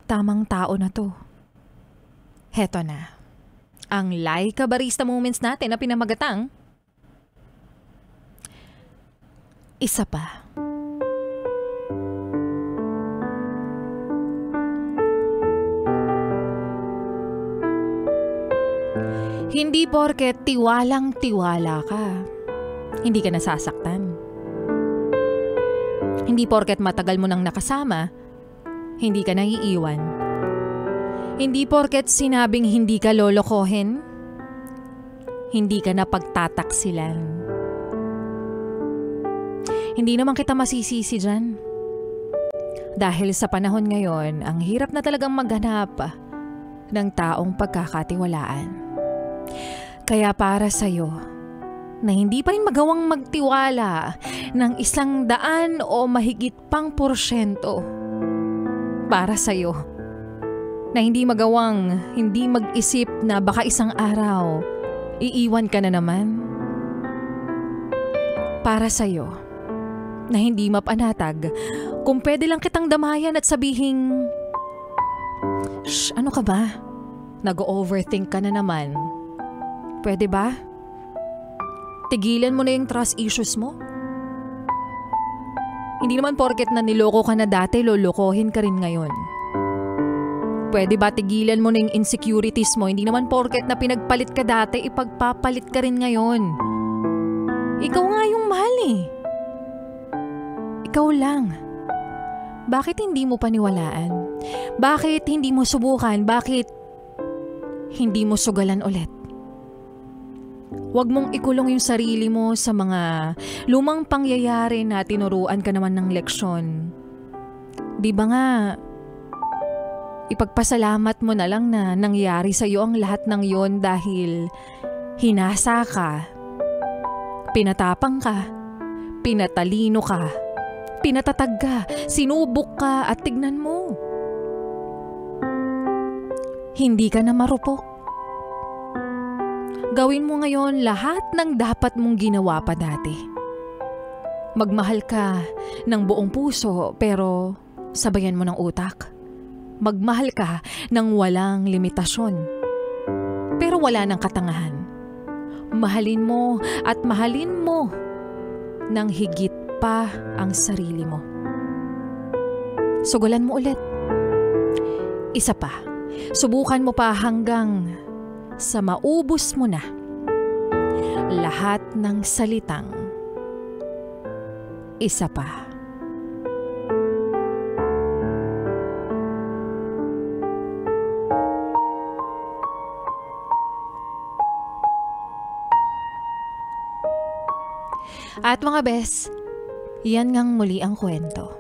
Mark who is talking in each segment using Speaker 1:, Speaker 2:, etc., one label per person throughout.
Speaker 1: tamang tao na to. Heto na. Ang Laika Barista Moments natin na pinamagatang Isa Pa. Hindi porket tiwalang-tiwala ka, hindi ka nasasaktan. Hindi porket matagal mo nang nakasama, hindi ka naiiwan. Hindi porket sinabing hindi ka lolokohin, hindi ka napagtataksilan. Hindi naman kita masisisi dyan. Dahil sa panahon ngayon, ang hirap na talagang maghanap ng taong pagkakatiwalaan. Kaya para sa'yo, na hindi pa rin magawang magtiwala ng 100 o mahigit pang porsyento. Para sa'yo, na hindi magawang hindi mag-isip na baka isang araw, iiwan ka na naman. Para sa'yo, na hindi mapanatag, kung pwede lang kitang damayan at sabihing, "Shh, ano ka ba? Nag-overthink ka na naman. Pwede ba? Tigilan mo na yung trust issues mo. Hindi naman porket na niloko ka na dati, lolokohin ka rin ngayon. Pwede ba tigilan mo na yung insecurities mo? Hindi naman porket na pinagpalit ka dati, ipagpapalit ka rin ngayon. Ikaw nga yung mahal eh. Ikaw lang. Bakit hindi mo paniwalaan? Bakit hindi mo subukan? Bakit hindi mo sugalan ulit? Huwag mong ikulong yung sarili mo sa mga lumang pangyayari na tinuruan ka naman ng leksyon. Di ba nga, ipagpasalamat mo na lang na nangyari sa iyo ang lahat ng yon dahil hinasa ka, pinatapang ka, pinatalino ka, pinatatag ka, sinubok ka at tignan mo. Hindi ka na marupok. Gawin mo ngayon lahat ng dapat mong ginawa pa dati. Magmahal ka ng buong puso pero sabayan mo ng utak. Magmahal ka ng walang limitasyon pero wala ng katangahan. Mahalin mo at mahalin mo ng higit pa ang sarili mo. Sugulan mo ulit. Isa pa. Subukan mo pa hanggang sa maubos mo na lahat ng salitang isa pa. At mga bes, yan ngang muli ang kwento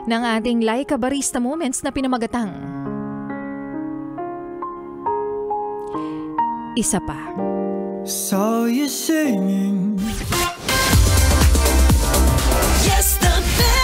Speaker 1: ng ating Laika Barista Moments na pinamagatang Isa Pa.
Speaker 2: Saw you singing.
Speaker 3: Yes, the best.